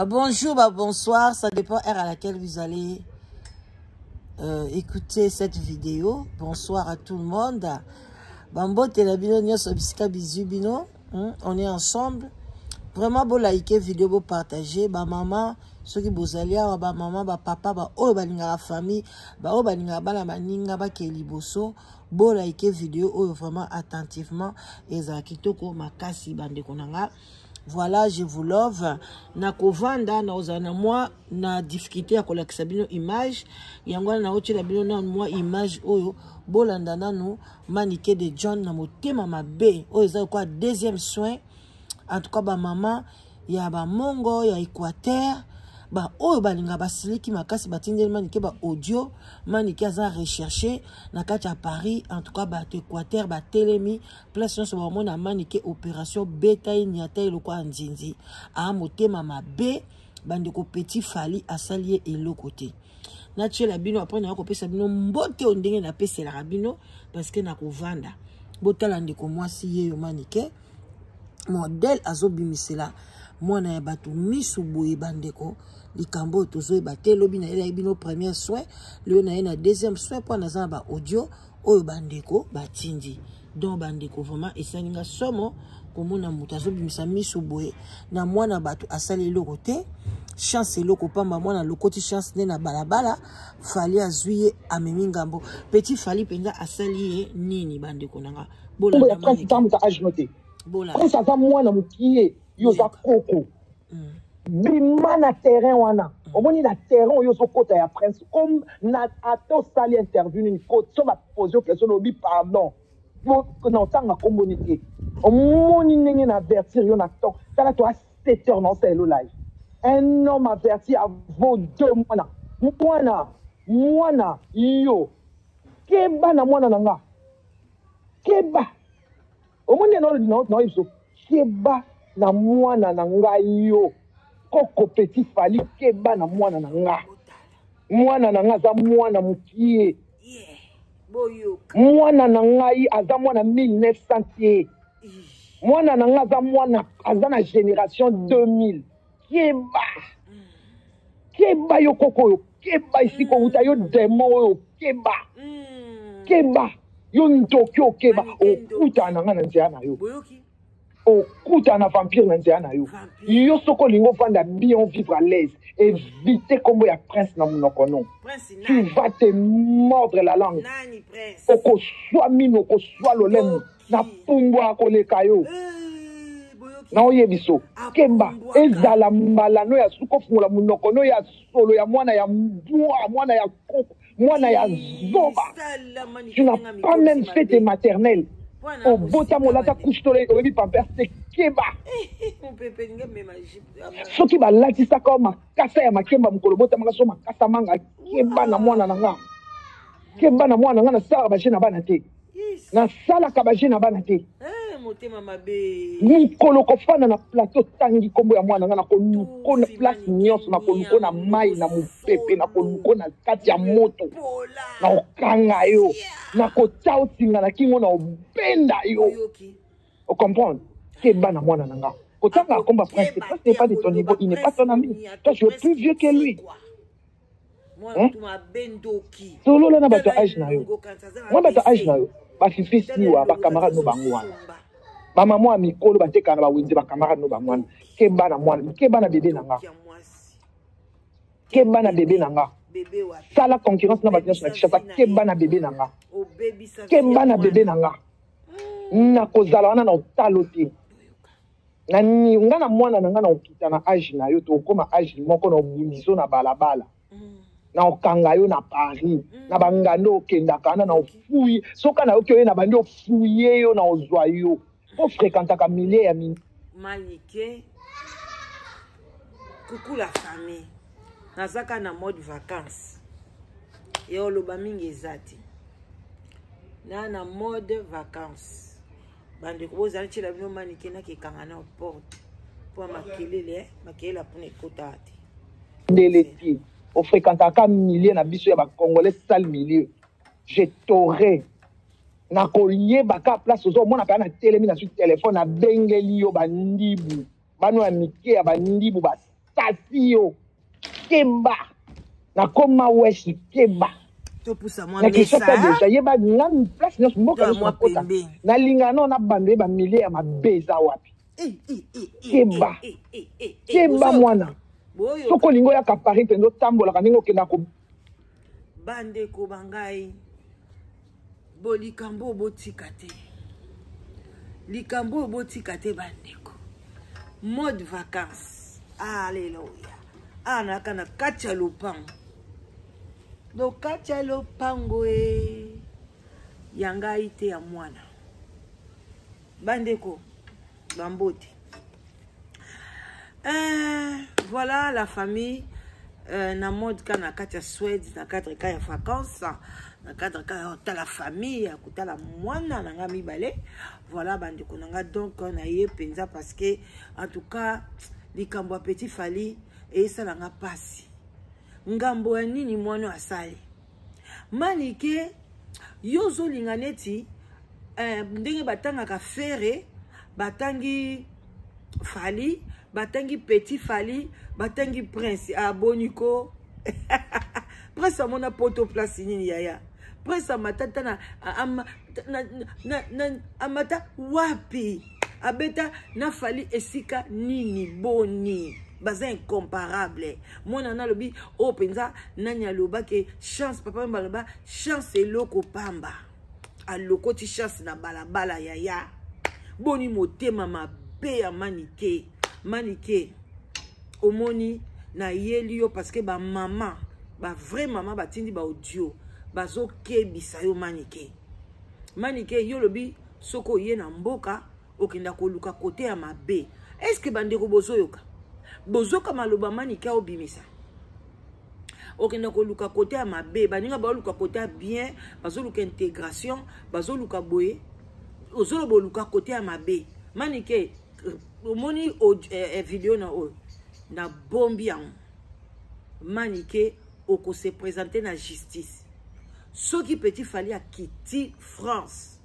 Bonjour, bonsoir, ça dépend heure à laquelle vous allez écouter cette vidéo. Bonsoir à tout le monde. Bambo Telabino Nyos Obisika Bizubino. On est ensemble. Vraiment, bon liker vidéo, bon partager. Ba maman, ceux qui bozalia, ba maman, ba papa, ba oh balinga la famille, ba oh balinga ba la baninga ba keliboso. Bon liker vidéo, oh vraiment attentivement. Ezakitoko makasi bande konanga. Voilà, je vous love. Nakovanda na ozana moi na difficulté à collecter bino image. Yangwa na oche la bino na moi image oyo bolanda nanu manike de John na motema mabe. Oyo za quoi deuxième soin. En tout cas ba maman ya ba Mongo ya Équateur ba oyo balinga basiliki makasi batindeli manike ba audio manike za recherché na kati à Paris. En tout cas ba Équateur ba telemi place sur ba mona manike opération beta nyata eloko anzinzi a motema mabe bandeko petit fali asalié elo côté na tchela bino après na ko pesa bino mbote ondenge na pesa la bino parce que na ko vanda botala ndeko mwasi ye yo manike modèle azobimisela mwana ya bato misu boye bandeko likambo tozo ebate lobi na ela bino premier soin le na na deuxième soin pour na za ba audio oyo bandeko batindi donc bandeko vraiment esaninga somo komona mutu azobimisa misu boye na mwana bato asali eloko te chance eloko pamba mwana lokoti chance ne na balabala fali azuye amemi ngambo petit fali penza asali ye nini bandeko nanga bola na mani bola ça va moi na mukie yo za koko bima na terrain wana omoni na terrain yo so kota ya prince comme na ato sali interview ni ko so ba poser question obi pardon non tanga communiquer omoni ndenge na avertir yo na temps tala to a 7 heures non c'est le live un homme averti avant 2 mois mwana yo keba na mwana nanga keba omoni no iso keba na mwana na ngai yo koko petit fali keba na mwana na nga za mwana mukie mwana na ngai aza mwana 1900 mwana na nga za mwana aza na génération 2000 keba yo koko yo keba isi ko uta yo demo yo keba yo ntoki okeba okuta na nga na nzela na yo okuta na vampire na nzela na yo yo soko lingo vanda bien vivre à l'aise éviter kombo ya prince na monoko non tu vas te mordre la langue okoswa mino okoswa lolemo na pumbu akoleka yo na oyebiso keba ezala mbala no ya suko fungola monoko no ya solo ya mwana ya mbwa mwana ya koko mwana ya zoba tu n'as pas même fait tes maternelles au bota molata couche-tole oyebi pampers te keba soki balatisa kao makasa ya makemba mokolo botamaka so makasa manga keba na mwana na nga keba na mwana nga nasalaka baje na bana te nasalaka baje na bana te mokolo kofanda na plateau tangi kombo ya mwana nga nakoluko na place nyonso nakoluko na mai na mopepe nakoluko na kati ya moto na okanga yo nakotia osinga na kingo na obenda yo ocomprendre keba na mwana na nga kotanga akomba prince n'est pas de ton niveau il n'est pas ton ami toi tu es plus vieux que lui solola na bato age na yo mwa bato age na yo bafifisiwa bacamarade no bango wana bamama ya mikolo batekana bawenzi bacamarade no bango wana keba na mwana keba na bebe na nga keba na bebe na nga sala concurrence na bato nyonso na kishasa keba na bebe na nga keba na bebe na nga nakozala wana na otalo te nga na mwana na nga na okita na age na yo tokoma age moko na obundiso na balabala na okanga yo na Paris na bangando okendaka wana na ofuyi soka na yo oyo na bandi ofuye yo na ozwa yo po fréquentaka millier ya manike coucou la famille nazaka na mode vacances et oloba mingi ezati na mode vacances bande ko bozali chila bino manike na kekanga na porte pour makelele makela pone kotati deleti o fréquentaka millier na biso ya ba congolais sale milieu je t'aurais na koyebaka place ozomona mpe na telemi na su telefone abengeli yo bandibu bano ya mike ya bandibu Sasio. Keba. Na koma wesh keba. To poussa moi na question ça. déjà yeba na place nyonso mboka nyonso nakota. Na linga no na bande ba milliers ya mabeza wapi. Keba. Keba mwana. Soko lingo ya kapari pendo tambola kaningo kenda ko bande ko bangai. Bolikambo botikate. Likambo botikate bandeko. Mode vacances. Alléluia. Anakana kacha lupango. Do kacha lupango yanga ite ya mwana. Bandeko bambote. Voilà la famille. Na mode kana kacha Suède na cadre ka ya vacances. Na cadre ka ta la famille akuta la mwana nanga mibale. Voilà bandeko nanga donc na ye penza parce que en tout cas likambo petit fali et ça nanga pasi. Ngambo ya nini mwana asali. Manike yozo linganeti ndenge batanga ka fere batangi fali batangi petit fali batangi prince aboniko prince amona poto place nini yaya prince amatata na amata wapi abeta na fali esika nini boni baza incomparable mona na lobi o penza nanya loba ke chance papa mbaloba chance eloko pamba aloko ti chance na balabala yaya boni motema mabe ya manike manike omoni na yelio parce que ba maman ba vrai maman batindi ba audio bazo kebisa yo manike manike yo lobi soko ye na mboka okenda koluka kote ya mabe est-ce que bandeko bozoyoka bozoka maloba manike obimisa okenda koluka kote ya mabe baninga ba luka kote ya bien bazoluka intégration bazoluka boye ozolo luka kote ya mabe manike omoni vidéo na bombi yango manike oko se présenter na justice soki petit fali a kiti France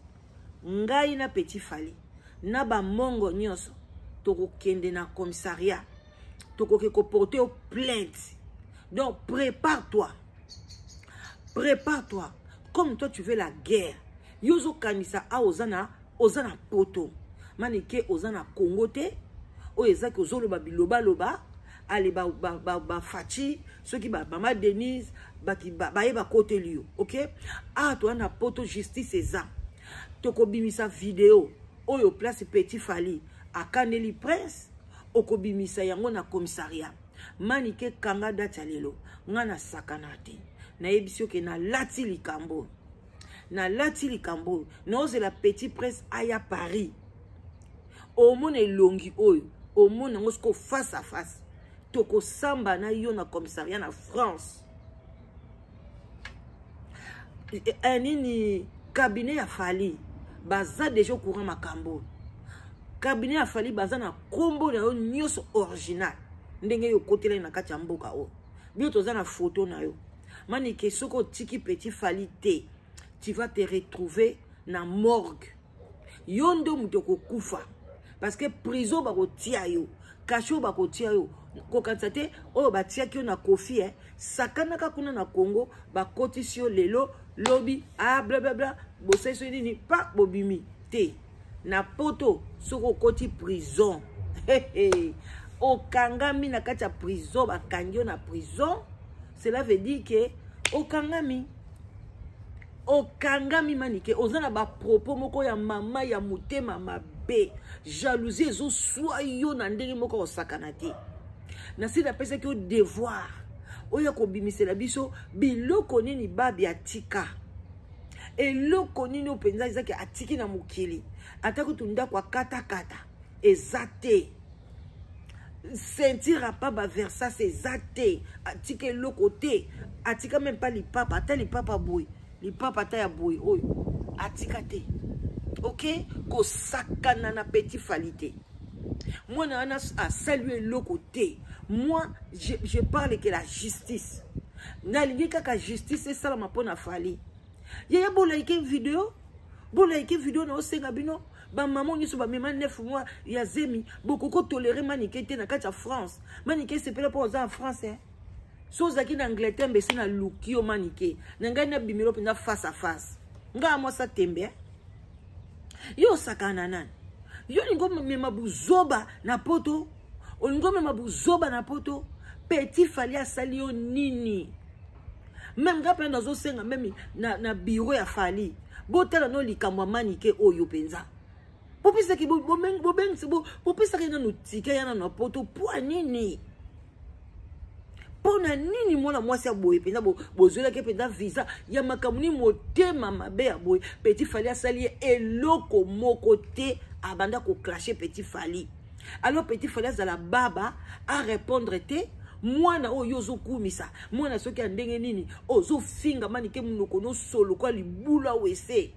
ngai na petit fali na ba mongo nyonso toko kende na commissariat toko ke ko porter plainte donc prépare-toi comme toi tu veux la guerre yozo kanisa a ozana poto manike ozana Congo te o ezaki ozoloba biloba loba ale ba fachi ceux qui ba mama Denise baki ba yeba côté liyo OK to na poto justice eza toko bimisa vidéo oyo place petit fali akaneli prince okobimisa yango na commissariat manike kanga data lelo ngana sakanate na yebisio ke na lati likambo noze la petit prince aya Paris au monde longi oyo au monde ngosko face à face toko samba na yo na commissariat na France nini cabinet ya fali baza déjà au courant makambo cabinet ya fali baza na kombo na yo nyonso original ndenge yo kotela na kati ya mboka o bio toza na photo na yo manike soko tiki petit fali te tu vas te retrouver na morgue yondo mutoko kufa parce que prison ba kotia yo kasho ba kotia yo ko kansate o ba tia ki na kofi sakana ka kuna na Congo ba kotisio lelo lobby bla bla bla bo seso nini pa bobimi te na poto soko koti prison o kangami na kati ya prison ba kangio na prison cela veut dire que o kangami manike ozana ba propos moko ya mama ya mutema mabe jalousie ezo soyo na ndenge moko osakana te na sida pesa ki o devoir oya ko bimisela biso biloko nini babi atika eloko nini openza ezaki atiki na mukili atako tunda kwa kata ezate sentir pas ba versa c'est zate atike eloko te atika même pas lipapa ata lipapa boy lipapa ta ya boy oyo atika te OK ko sakana na petit falité moi na a saluer le côté moi je parle que la justice na lingi kaka justice c'est ça la mapona fali yaya bo like vidéo na osenga bino ba maman nyuso ba mema 9 mois ya zemi bokoko tolérer manike te na kati ya France manike sepela po za en France hein soza ki na Angleterre mbesi na lukio manike na ngai na bimiro penda face à face nga moi sa tembe yo sakana nani yo ningo mema buzoba na poto olingo mema buzoba na poto Petit Fally asali yo nini même nga penda zo senga même na bureau ya Fally botala no likamwa manike oyo penza popisa ki popisa ki na nutike yana na poto po nini pona nini mwana mwasi ya boye penza bozola ke penza visa ya makamuni motema mabe ya boye Petit Fally asali eloko moko te abanda ko clasher Petit Fally alors Petit Fally azala baba a répondre te mwana oyo ozo kumisa mwana soki andenge nini ozo finga manike munoko no solo kwa libula wese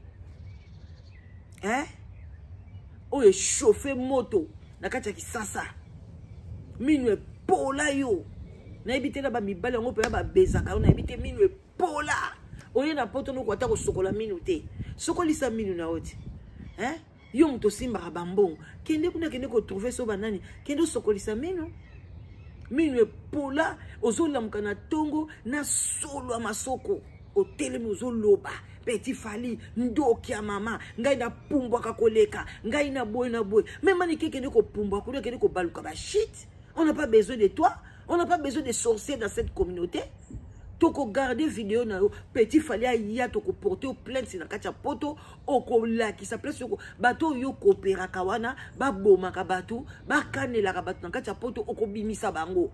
oyo chauffer moto na kati ya kisasa minwe pola yo na ebite na ba mibale ngo pe ba bezaka na ebite minwe pola oyo na poto no kwata ko sokola minu te sokolisa minu na oti yo mto simba bambongo kende kuna kende ko trouver so banani kende sokolisa minu minwe pola ozolamuka na tongo na solo masoko otelemi ozoloba Petit Fally ndoki ya mama ngai na pumbwa kakoleka ngai na boy même manike kende ko pumbwa kuna kende ko baluka ba shit on n'a pas besoin de toi on n'a pas besoin de sorciers dans cette communauté toko garder vidéo na yo Petit Fally ya toko porter plainte na kacha poto oko laki sa place ko bato yo kopera kawana ba boma ka bato ba kanela ka bato na kacha poto oko bimisa bango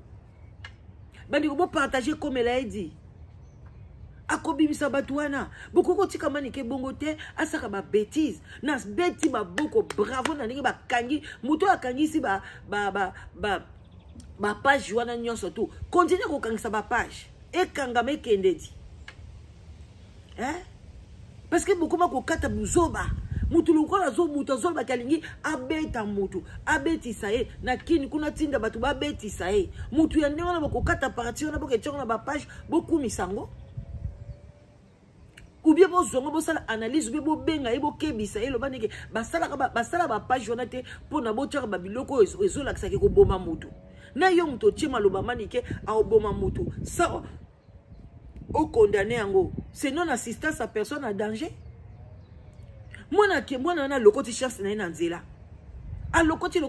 bandi ko partager comme elle a dit akobimisa bato wana bokoko tika manike bongo te asaka ba bêtise na beti ba boko bravo na ningi ba kangi muto akangisi ba page wana nyonso tu continue ko kangisa ba page ekangame kendedi parce que beaucoup mako kata buzoba mutu lukola zo mutu zoba kalingi abeta mutu abeti sae na kini kuna tinda batu ba beti sae mutu ya ndenge na boko kata parti na boko etchonga na ba page beaucoup misango ou bien bo zongo bo sala analyse bo benga ebo kebisa elo baneke basala ba page wana te pona bo tchaka ba biloko ezola kisaki ko boma mutu na yo muto chima loba manike a oboma mutu ça au condamné yango c'est non assistance à personne en danger mwana na lokoti chasse na nzela a lokoti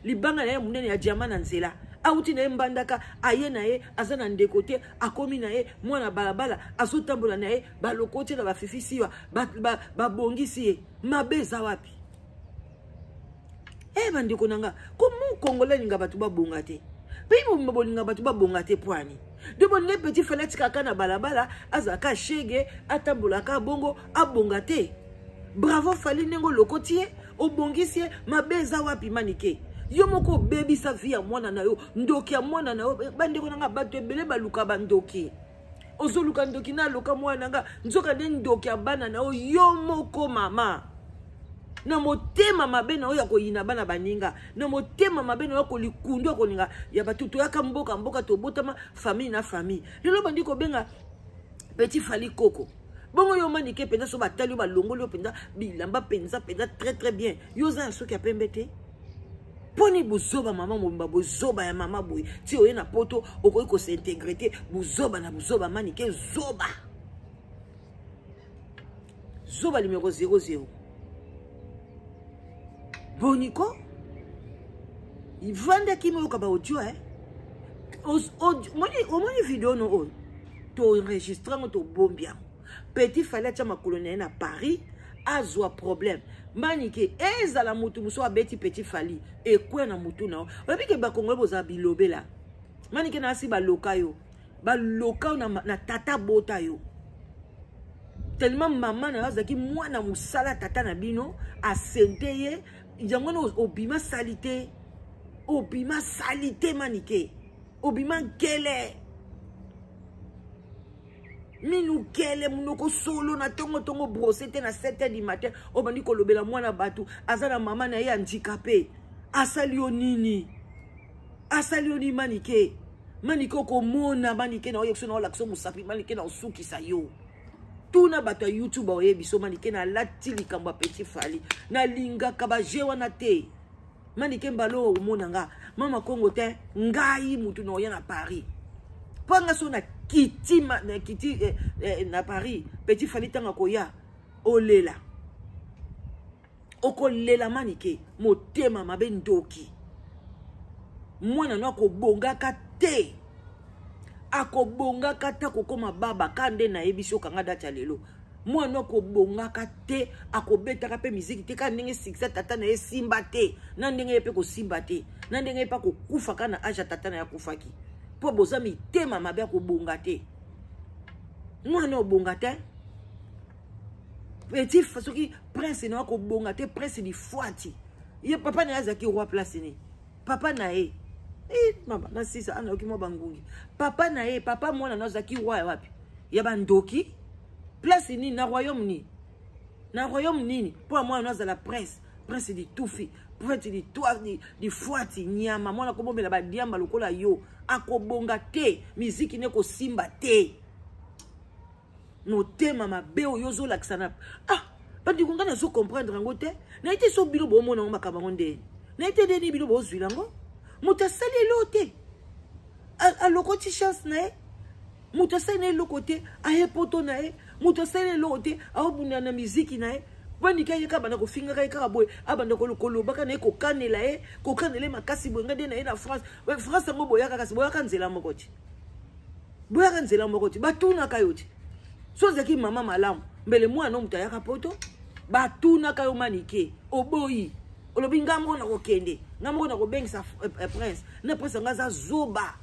libanga na munene ya diamant na nzela auti na mbandaka aye na ye azana ndekote akomi na ye mwana balabala azotambola na ye ba lokoti na ba fifisiwa ba bongisi ye mabeza wapi bandeko nanga komu Congolais ninga batu ba bongate pe mo bolinga batu ba bongate poani de bonne Petit Fally kaka na balabala azaka shege atambola ka bongo abongate bravo Fally nengo lokotie obongisi mabeza wapi manike yo moko baby sa vie ya mwana na yo ndoki ya mwana na yo bandeko nanga batu ebele baluka bandoki ozoluka ndoki na loka mwana nga nzoka nde ndoki ya bana na yo moko mama na motema mabe na oya koyina bana baninga na motema mabe na ko likundu ko ninga ya batuto yaka mboka to botama famille na famille lelo bandi ko benga Petit Fally koko bongo yo manike penda so batali ba longolo penda bilamba penza très bien yo za so ki apembete poni buzoba mama momba buzoba ya mama boy ti oye na poto okoyi ko s'intégrer buzoba na buzoba manike zoba numéro 00 boniko ivanda kimi okaba audio omoni vidéo no to enregistrer to bombia Petit Fally cha makoloné na Paris azwa problème manike ezala mutu muso abeti Petit Fally ekwe na mutu na babike ba Congolais boza bilobela manike na si ba loka yo na tata bota yo tellement maman na azaki mwana musala tata na bino asenteye yango no obima salite manike obima kele minu kele munoko solo na tongo brossete na 7h du matin obandi ko lobela mwana batu azana mama na ye handicapé asalio nini manike ko mona manike na oyekso na lakso musapi manike na osuki sa yo tuna bato ya YouTube oye biso manike na lati likambo Petit Fally na linga kaba jewa na te manike mbalo omona nga mama Kongo te ngai mutu no ya na Paris panga so na kiti na Paris Petit Fally tanga koya olela okolela manike motema mabe ndoki mwana no akobongaka te akobongaka te kokoma baba kande na yebiso kanga data lelo mwana akobongaka te akobetaka pe miziki te ka ndenge succès tata na ye simba te na ndenge ye pe ko simba te na ndenge ye pa ko kufa kana aja tata na ya kufaki po boza mitema mabe akobonga te mwana obonga te Petit soki prince na akobonga te prince di fuati ye papa na yazaki roi place ni papa na ye mama na sisa ana okimo bangungi papa na ye papa mwana na zaki roi wapi ya bandoki place ni na royaume nini pour moi na za la prince di tufi prince di toi di fuati nyama mwana ko bombela ba diamba lokola yo akobonga te miziki ne ko simba te no tema mabe oyozo laksana bandi kongana so comprendre ngo te na ite so bilo bo mona makaba ngonde na ite deni bilo bo zwilango mutasali lote alokoti chance na e mutasali lokote aye poto na e mutasali lote abuna na muziki na e bandi kaye ka bana ko finga kaye ka boy abanda ko lokolo baka na e ko kanela e ko kanele makasi bo ngade na e na France ngo boyaka kasi boyaka nzela mokoti batuna kayoti so zaki mama malamu mbele mwana mutayaka poto batuna kayo manike oboyi olobi ngambo na kokende ngambo na kobengisa prince na prince ngaza zoba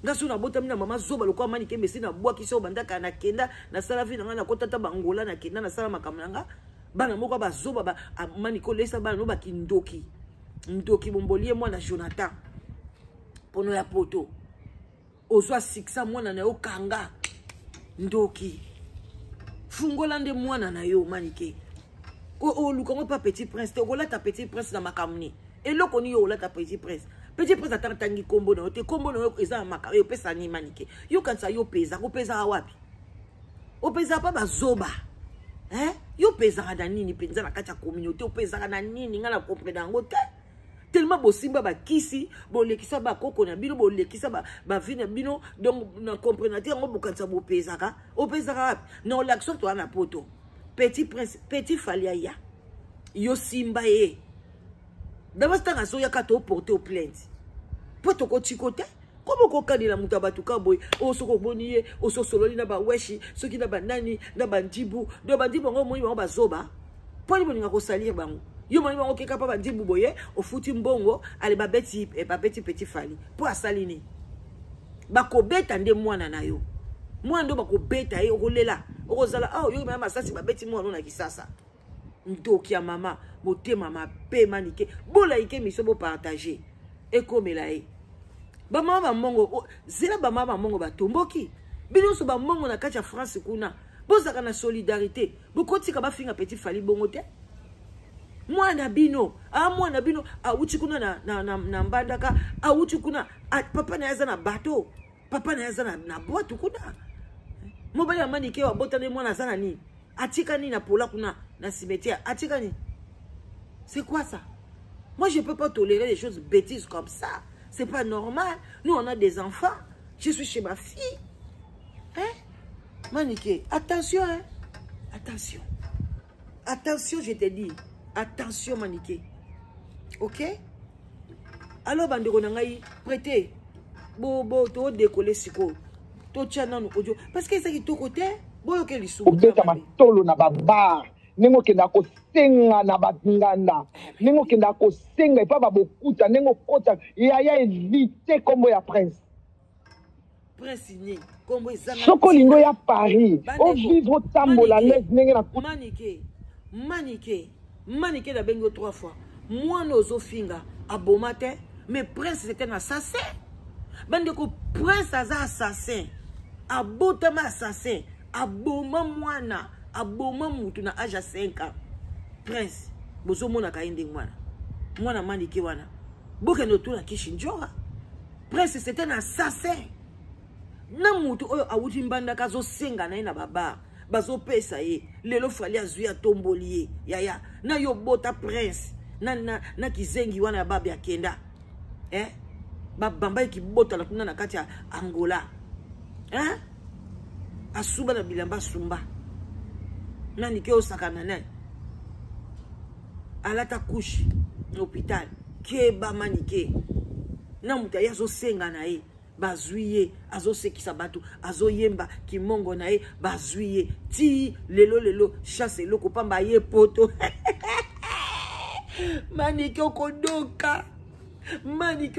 ngaso na bota mina mama zoba lokwa manike mesi na bwaki so bandaka na kenda na sala vi na kotata bangola na kenda na sala makamanga bana moko ba zoba ba maniko lesa bana no bakindoki ndoki bombolie mwana Jonathan pono ya poto ozwa siksa mwana na yo kanga ndoki fungola nde mwana na yo manike o lukongo pa Petit Prince to gola ta Petit Prince na makamni eloko ni yo la ta Petit Prince atangi kombo na te kombo na yo eza makao yo pesa ni manike yo kansa yo pesa ko pesa wapi o pesa pa bazoba yo pesa na nini penza na kacha communauté o pesa na nini ngala comprendre ngo te tellement bosimba ba kisi bolekisa ba koko na bino bolekisa ba vina bino donc na comprendre te ngo bokansa bo pesa ka o pesa wapi na l'action to na poto Petit Prince Petit Fally ya yo simba ye d'abord tanga so ya kato porter au plainte poto ko chikote komo ko kanila mutabatu ka boy o soko boniye o so sololi na ba weshi soki na ba nani na ba ndibu do ba ndibu ngo moyi ba zoba poli boninga ko salir bango yo moni bango keka pa ba ndibu boye o futi mbongo ale ba beti e ba beti Petit Fally po asalini ba ko beta nde mwana na yo mwana ndo ba ko beta ye okolela okozala yo mama masasi ba beti mwana na kisasa ndoki ya mama motema mape manike bola ike miso bo partager ekomela e ba mama mongo zela ba mama mongo batomboki bino so ba mongo na kati ya France kuna bozaka na solidarité bokotika ba finga Petit Fally bongo te mwana bino auti kuna na mbandaka auti kuna papa na yaza na bateau papa na yaza na boîte kuna mobali ya manike wa botane mwana sana nini atika ni na pola kuna na cimetière atika ni c'est quoi ça? Moi je peux pas tolérer des choses bêtises comme ça, c'est pas normal. Nous on a des enfants, je suis chez ma fille manike attention attention je te dis attention manike ok alors bandeko na ngai prêtez bo to décoller siko to tchana no audio parce que ça qui to côté boyo ke lisu obeta matolo na babar ningo kenda ko senga na batnganda ningo kenda ko senga pa babokuta ningo kota ya éviter kombo ya prince ni kombo ezana soko lingo ya Paris o vivre tambola les ninga na manike na bengo 3 fois moi nozo finga abomate mais prince c'était un assassin bandeko prince aza assassin abotama assassin aboma mwana aboma mutu na âge 5 ans prince bozo mona kaende mwana manike wana boke no tuna kishinjoa prince c'était un assassin na mutu oyo awuti mbanda kazo senga na ina baba bazo pesa ye lelo fali azwi atomboli ye yaya na yo bota prince na kizengi wana babi akenda bamba ki bota la kuna na kati ya Angola asuba na bilamba sumba nani ke osakana nani alata kushi hôpital ke ba manike na mutaya zo senga na ye bazwiye azo sekisa batu azo yemba kimongo na ye bazwiye ti lelo chasse loko pamba ye poto manike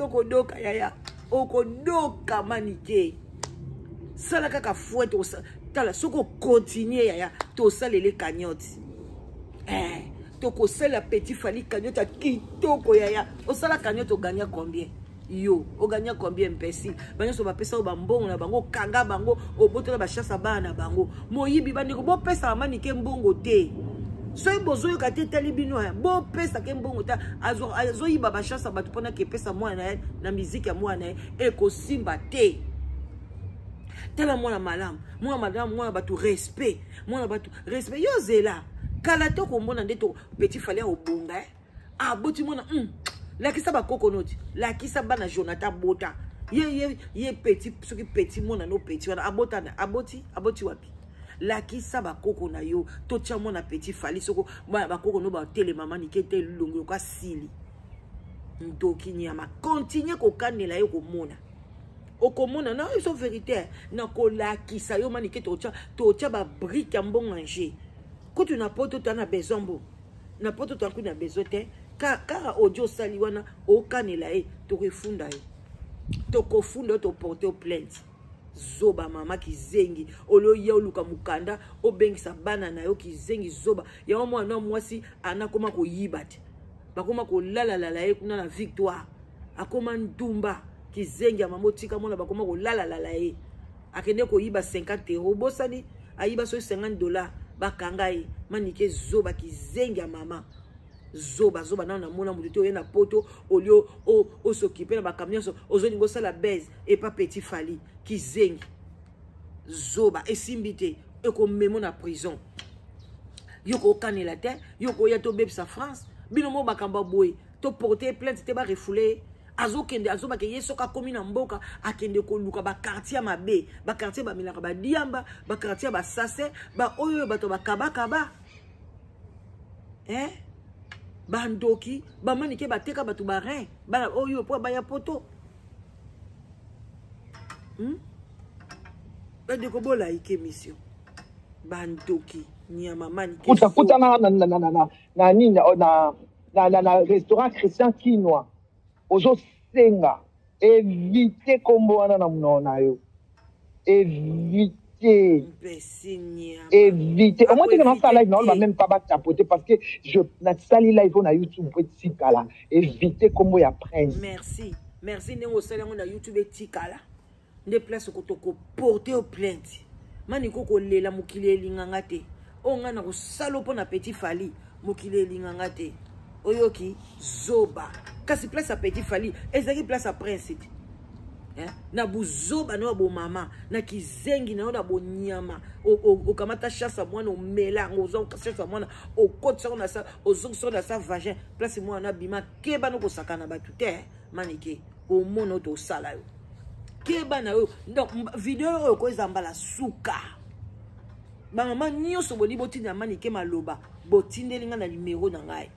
okodoka yaya okodoka manike sala kaka fouette tala soko continuer yaya to salele cagnotte toko sala petit fali cagnotte kitoko yaya o sala cagnotte o gagner combien yo o gagner combien imbécile banyo so ba pesa o bambongo na bango kanga bango o botola ba chassa bana bango moyibi bandi ko bo pesa manike mbongo te soy bozo yo kate tali bino bo pesa ke mbongo ta azo yiba ba chassa batu pona ke pesa mwana na musique ya mwana e ko simba te tala mwana malamu mwana batu respect yo zela kala to ko mbona ndeto petit fali a obonga aboti mwana lakisa ba kokonoti lakisa bana Jonathan bota ye petit soki petit mwana no petit wana aboti wapi lakisa ba koko na yo to tia mwana petit fali soko ba koko no ba tele mama ni kete lungu ka sili ndoki nyama continue ko kanela yo ko mona okomona na iso vérité na ko lakisa yo mani kete to tia ba brique mbon manger ko tu na poto to na bezombo na poto to na bezote car audio sali wana o kanela e to refunda e to kofunda to porter plainte zoba mama kizengi olo ya oluka mukanda obengisa bana na yo kizengi zoba ya mwana mwasi anakoma ko yibate bakoma ko lalalala e kuna na victoire akoma ndumba kizengi ya mamotika mona bakoma ko lalalala e akende ko yiba 50 € bosani ayiba so $50 bakanga e manike zoba kizengi ya mama zoba na mona mutu to na poto olio o s'occuper na bakamia so ozoni ngo sala base et pas petit fali kizengi zoba esimbite e ko memo na prison yoko kanela te yoko ya to bebsa France bino mo bakamba boy to porter plainte te ba refoulé azokende azoba ke yeso ka komi na mboka akende ko luka ba quartier mabe ba quartier ba milaka ba diamba ba quartier ba sase ba oyo bato ba kabakaba bandoki bamanike bateka batu barin bana oyo po baya poto bande ko bola ike mission bandoki nyama manike kuta na restaurant chrétien chinois ozo senga éviter kombo wana na mnona yo éviter éviter au moins tu commences à live non va même pas tapoter parce que je na sali live on a YouTube petit kala éviter kombo ya prince merci nengo sala on a YouTube tikala nde place ko to ko porter plainte mani ko lela mukile elinganga te onga na ko salopo na petit fali mukile elinganga te oyoki zoba kasi place a petit fali ezaki place a prince na buzoba na bo mama na kizengi na bo nyama o kamata chassa mwana o mela ngozo chassa mwana o kotsa na sa ozongso na sa vagin place mwana bima keba no ko sakana batu te manike o mono to sala yo keba na yo donc video yo ko ezambala suka ba mama nyoso boli botina manike maloba botindelinga na numéro na ngai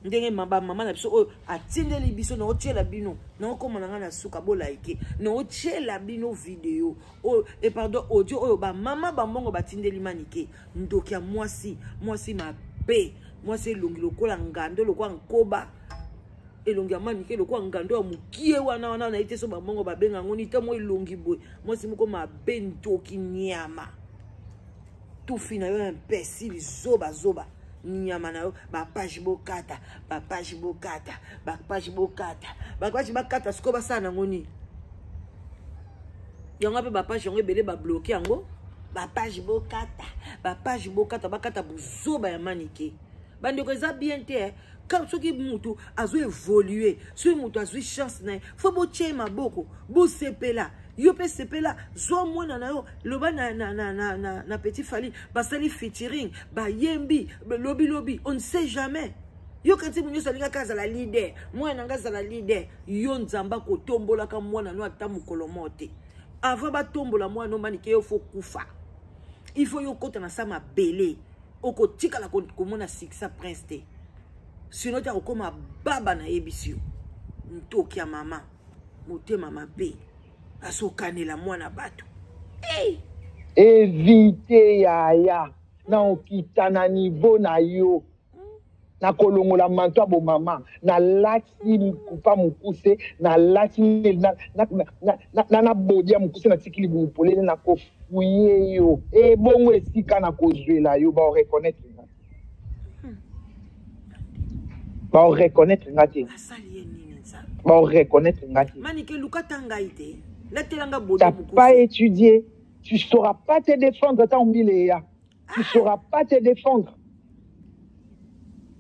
ndenge mama na biso atindeli biso na otiela bino na okomana nga na suka bolaike na otiela bino video pardon audio oyo ba mama bambongo batindeli manike ndoki ya mwasi mabe mwasi elongi lokola ngando lokola nkoba elongi ya manike lokola ngando ya mukie wana na ite so bambongo babenga ngoni te mo elongi boy mwasi moko mabe ndoki nyama tufi na yo imbécile zoba nyama na yo ba page bokata sikoba sana ngoni yango pe ba page yango belé ba bloquer yango ba page bokata bakata buzoba ya manike bande ko za bien te quand soki mutu azo évoluer soki mutu azo chance na fo bo tie maboko bo sepela Yo pe sepela zo mwana na yo loba na petit Fally basali featuring ba yembi lobby on ne sait jamais. Yo kati munyo salinga kaza la leader mwana ngaza la leader yo nzamba ko tombola ka mwana no ata mukolo mote avant ba tombola mwana no manike yo fo kufa. Il faut yo kota na sama belé oko tika la ko mona siksa prince te. Sinon ta okoma baba na yebisio ntoki ya mama motema mabe asokanela mwana bato. Hey! Évitez yaya na okita na niveau na yo na kolongola manto bo mama na lati kupa mukuse na lati na bodia mukuse na tikili bupolele na kofuye yo e bongo esika na kozwela yo ba reconnaître ba reconnaître ngati ba reconnaître ngati manike lukatanga ite latelanga tu bodia n'as pas étudié, tu ne sauras pas te défendre, tu ne sauras pas te défendre.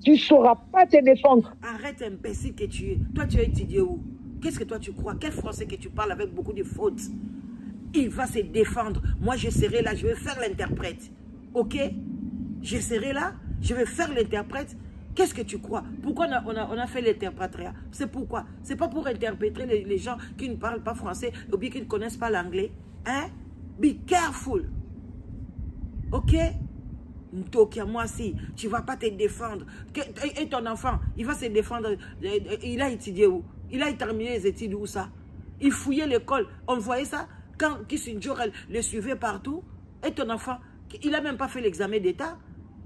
Tu ne sauras pas te défendre. Arrête imbécile que tu es. Toi, tu as étudié où? Qu'est-ce que toi tu crois? Quel français que tu parles avec beaucoup de fautes? Il va se défendre. Moi, je serai là, je vais faire l'interprète. Ok? Je serai là, je vais faire l'interprète. Qu'est-ce que tu crois? Pourquoi on a fait l'interprétariat? C'est pourquoi? C'est pas pour interpréter les gens qui ne parlent pas français ou bien qui ne connaissent pas l'anglais. Hein? Be careful. Ok? Ntokia, moi si, tu vas pas te défendre. Et ton enfant, il va se défendre. Il a étudié où? Il a terminé les études où ça? Il fouillait l'école. On voyait ça quand Kissinger le suivait partout. Et ton enfant, il a même pas fait l'examen d'état.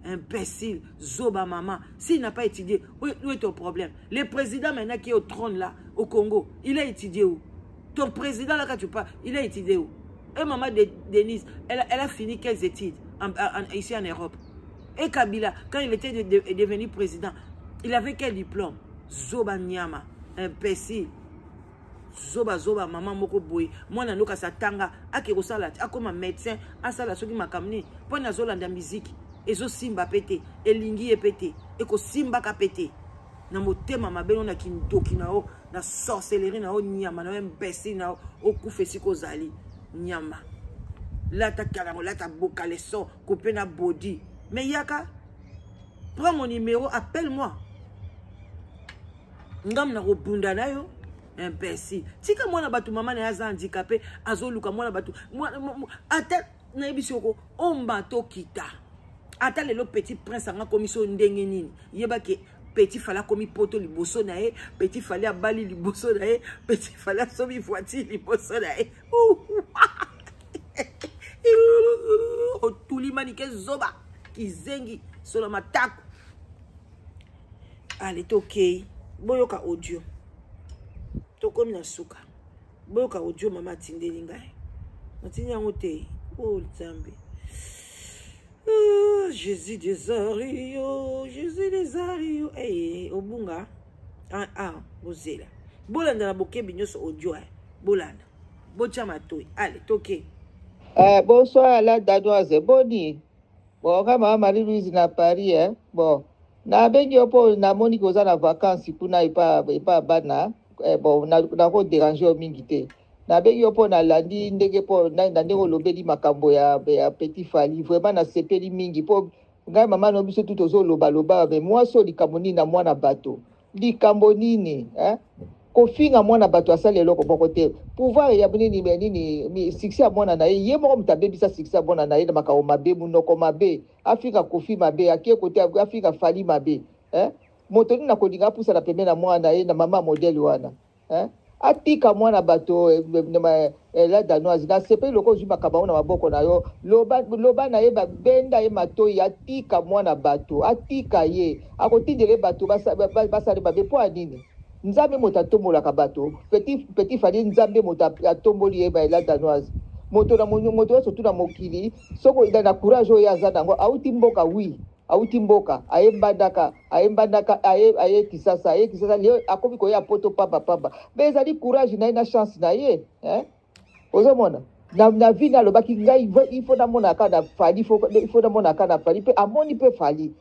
Imbécile, Zoba maman. S'il n'a pas étudié, où est ton problème? Le président maintenant qui est au trône là, au Congo, il a étudié où? Ton président là quand tu parles, il a étudié où? Et maman Denise, elle a fini quelles études ici en Europe? Et Kabila, quand il était devenu président, il avait quel diplôme? Zoba Nyama, imbécile. Zoba maman moko boy. Moi nanoka satanga, akero salat, akoma médecin, asala soki makamni, pour na zolanda musique. Ezo simba pété, elingi e pété, eko simba ka pété. Na motema mabelo na kindoki na o, na sorcellerie na o nyama na imbécile na o kufesi ko zali nyama. Là ta kalango, là ta boka les sons, coupé na body. Mais yaka, prends mon numéro, appelle-moi. Ngam na robunda na yo, imbécile. Tika mwana batu mama na yaza handicapé, azoluka mwana batu. Ata na ebisoko, ombato kita. Ata lelo petit prince anga komiso ndenge nini. Yeba ke petit fala komi poto liboso na e, petit fala bali liboso na e, petit fala somi voiture liboso na e. Otuli manike zoba kizengi solo matako. Allez, ok. Boyoka audio. Tokomi na suka. Boyoka audio mama tindeli ngai. Matindi yango te. Oh Nzambe. Jésus des Ario, Jésus des Ario. Eh, obunga. Bozela. Bolanda na bokebi nyoso audio. Bolanda. Bocha matoi. Allez, toke. Bonsoir, la Danoise. Boni. Bon, kama Marie-Louise na Paris, hein. Bon. Na bengi opo na moni koza na vacances kuna ipa bana. Bon, na ko déranger o mingité. Na bengi opo na landi ndenge po na ndenge lobeli makambo ya Petit Fally. Vraiment na sepeli mingi po ngai mama no biso tout ozo loba mais moi so likambo nini na mwana bato. Likambo nini, hein? Kofinga mwana bato asale eloko boko te. Pouvoir ya nini succès ya mwana na ye moko mutabebisa succès ya mwana na ye na makao mabe munoko mabe. Afrika Kofi mabe, akie kote Afrika Fally mabe. Hein? Moto nini na kolinga pusa na pembe na mwana ye na mama modèle wana. Hein? Atika mwana bato la Danoise na sepe loko zuma kabao na maboko na yo loba na ye benda ye matoi atika mwana bato atika ye akotindele bato basale babe po anini nzambe moto atombolaka bato petit Fally nzambe moto atomboli ye la Danoise moto surtout na mokili soko na courage oyo aza nango auti mboka wi auti mboka ayembandaka aye kisasa leo akomi koya poto papa bezali courage na chance na ye hein ozomona na vie na lobaki ngai il faut na mona ka na Fally il faut na mona ka na Fally pe amoni pe Fally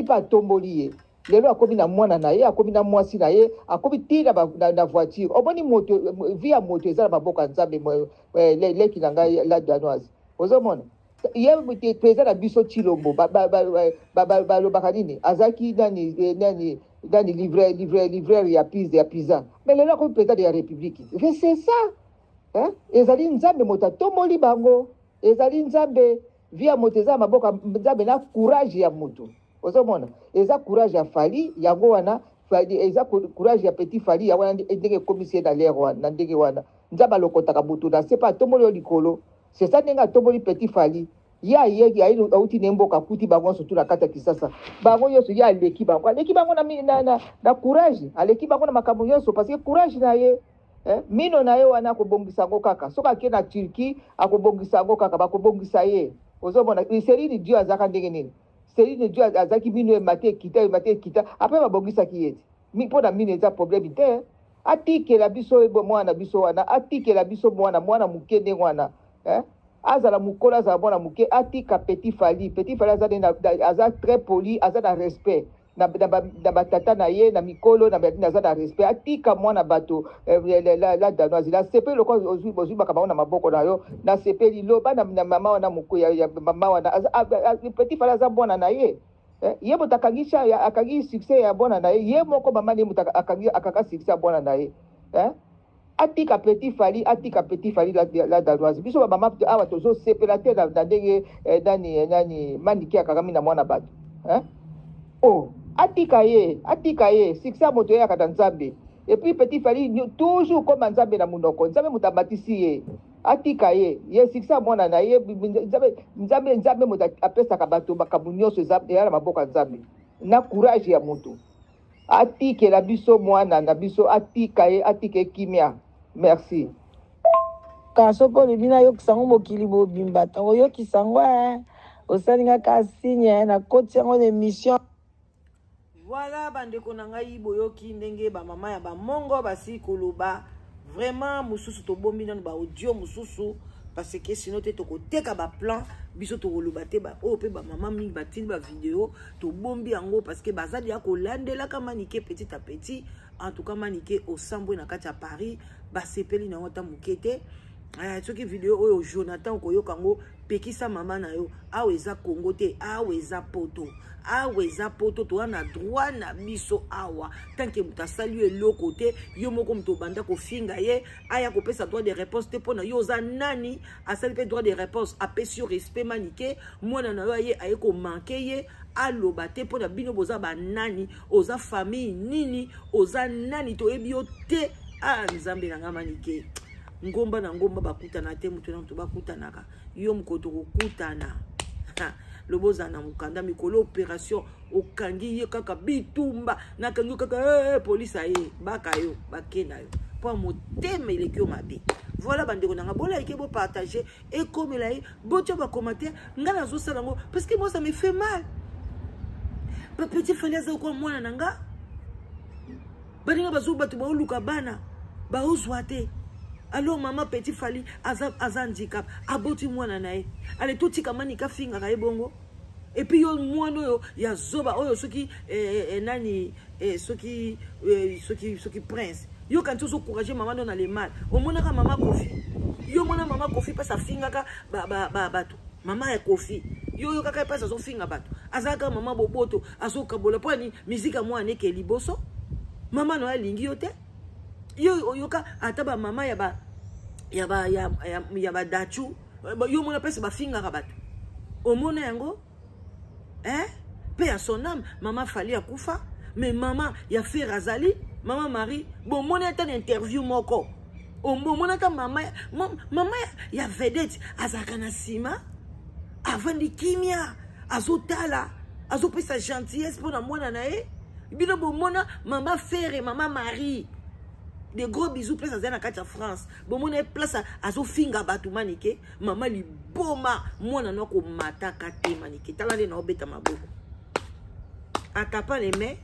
pa tomboli ye lelo akomi na mwana na ye akomi na mwasi na ye akomi tina na voiture oboni moto via moto eza na maboka nzambe leki na ngai la danoise ozomona ye eza na biso Chilombo balobaka nini azaki nani livreur ya pizza mais lelo akomi président ya république c'est ça hein ezali nzambe moto atomboli bango ezali nzambe via moto eza na maboka nzambe na courage ya moto ozomona eza courage ya Fally yango wana eza courage ya Petit Fally ya wana ndenge komisie na l'air wana ndenge wana nzaba lokotaka butu na sepa tomboli likolo c'est ça ndenge tomboli Petit Fally ya auti nemboka kuti bango surtout na kata Kisasa bango yoso ya aleki bango na courage aleki bango na makambo yoso parce que courage na ye mino na ye wana akobongisa ngo kaka soka ake na Turquie akobongisa ngo kaka bakobongisa ye ozomona Céline Dion azaka ndenge nini Céline Dion azaki mino emate kita après babongisa ki yeti mpo na mino eza problème te atikela biso mwana biso wana atikela biso mwana muke ndenge wana azala mukola azala mwana muke atika Petit Fally aza très poli aza na respect na batata na ye na mikolo na badina aza na respect atika mwana bato la danoise la sepeli loko ozwi makambo na maboko na yo na sepeli loba na mama wana muko ya mama wana Petit Fally aza mwana na ye ye moto akangi succès ya bwana na ye moko mama ne moto akanga succès ya bwana na ye atika Petit Fally la danoise biso mama awa tozo sepela te na ndenge nani maniki akangami na mwana bato atika ye succès moto ya kata nzambe et puis Petit Fally toujours comme nzambe na munoko nzambe mutabatisi ye atika ye succès mwana na ye nzambe moto apesaka bato makambo nyonso ya na maboka nzambe na courage ya moto atikela biso mwana na biso atika ye kimia merci kasoko libina yokisango mokili bobimba ntango yokisango osalingaka signe na koti yango na émission. Voilà bandeko na ngai boyoki ndenge ba mama ya ba mongo basi koloba vraiment mususu to bombi na ba audio mususu parce que sinon te to koteka ba plan biso to koloba te ba o pe ba mama mingi batili ba vidéo to bombi yango parce que bazali ya kolandela kama nike petit à petit en tout cas manike au sambo na kati ya Paris ba sepeli na wata mukete soki vidéo oyo Jonathan koyoka ngo pekisa mama na yo aweza Congo te aweza poto to na droit na biso awa tant que mutasali eloko te yo moko muto banda ko finga ye aya ko pesa droit de réponse te pona yo za nani asali pe droit de réponse apesi respect manike mwana na yo ye aye ko manke ye aloba te pona bino boza ba nani oza famille nini oza nani to ebio te nzambe na nga manike ngomba na ngomba bakutana te mutu na mutu bakutanaka yo mukoto kokutana loboza na mukanda mikolo opération okangi ye kaka bitumba na kangi kaka police aye baka yo bakena yo po motema ileki yo mabe. Voilà bandeko nanga bola eke bo partager et comme là botio ba commentaire ngana zo sala ngo parce que moi ça me fait mal. Petit Fally za ko mwana nanga baninga bazo batu ba oluka bana ba ozwate. Alors maman Petit Fally aza handicap aboti mwana nae ale toti kamani ka finga ka ebongo et puis yo mwana yo ya zoba oyo soki nani soki prince yo quand tu encourager maman dans les mal au mona ka maman Kofi yo mona maman Kofi pas sa finga ka bato maman ya Kofi yo kaka pas sa finga bato azaka maman boboto azoka bola poni musique a mwana ke liboso maman no alingi yo te yo ka ataba mama ya ba dachu yo mona pesa ba finga ka bato omona yango pe à son âme maman Fally akufa mais maman ya fait Razali maman Marie bon mona ta interview moko mona ka mama ya vedette azaka na sima avant di kimia azotala azopesa gentillesse pour na mwana na e bino bomona maman Ferre maman Marie des gros bisous place à Katia France bon mon place à finga batu manike maman li boma mwana noko mata kate manike talale na obeta maboko atapa les mains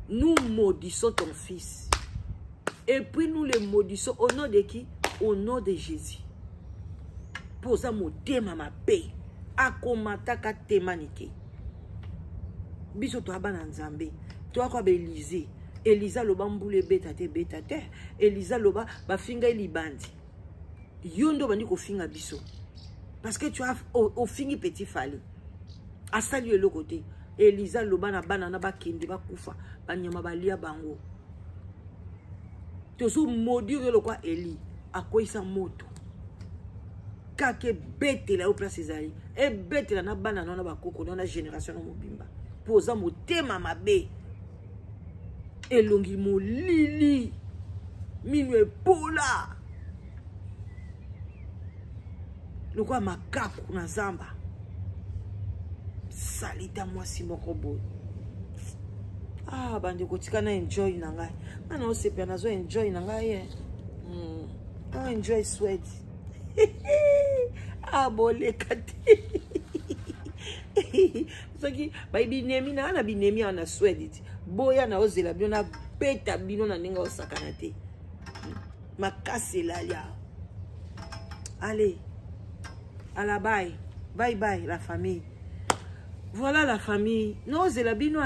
nous maudissons ton fils et puis nous le maudissons au nom de qui? Au nom de Jésus posa motema mabe akomata kate manike biso to abana nzambe to akwa ba Élise Elisa loba mbule beta te Elisa loba ba finga libandi yondo bandi ko finga biso parce que tu as au fingi petit fali a saluer le côté Elisa loba na bana na ba kende ba kufa ba nyama ba lia bango to so modire le quoi Eli a quoi sa moto kake bete la au place ezali e bete la na bana na ba koko na génération na mobimba poza motema mabe elongi molili minu epola lokwa makaku na zamba salita mwasi moko boy bande kotika na enjoy na ngai ana osepia nazo enjoy na ngai enjoy sweat boleka te soki binemi na binemi ana sweat boya na ozela bino na beta bino na ndenge osakana te makasi elalia. Allez, à la bye bye la famille. Voilà la famille. Non ozela bino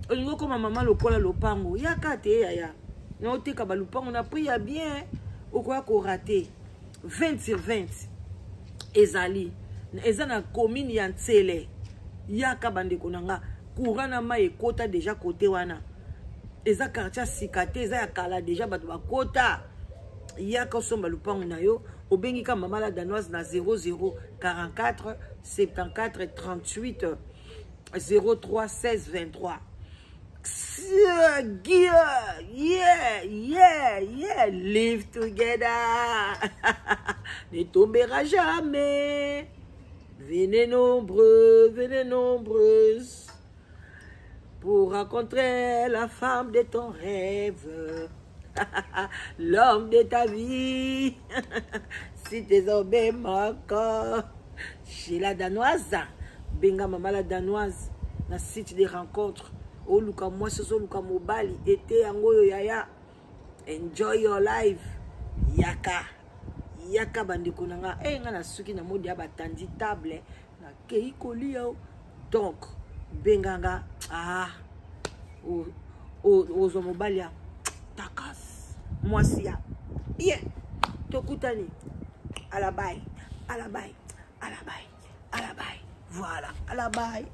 olingo koma maman lokola lopango yaka te yaya na oteka ba lopango na priya bien okoya ko rater 20/20 ezali eza na commune ya Ntsele yaka bandeko nanga courant na mai ekota déjà côté wana eza quartier sikate eza ya kala déjà bato bakota yaka osomba lupango na yo obengi ka mama la danoise na 00 44 74 38 03 16 23. Yeah, live together. Ne tombera jamais. Venez nombreuses pour rencontrer la femme de ton rêve, l'homme de ta vie. Si tes hommes manquent, chez la danoise, benga mama la danoise, na site de rencontres. O luka moi ce luka mobali été angoyo yaya. Enjoy your life. Yaka bandeko nanga nga na suki na modi ya batandi table na kei kolia. Donc benganga ozo mobali takas mwasi bien tokutani à la bye voilà à la bye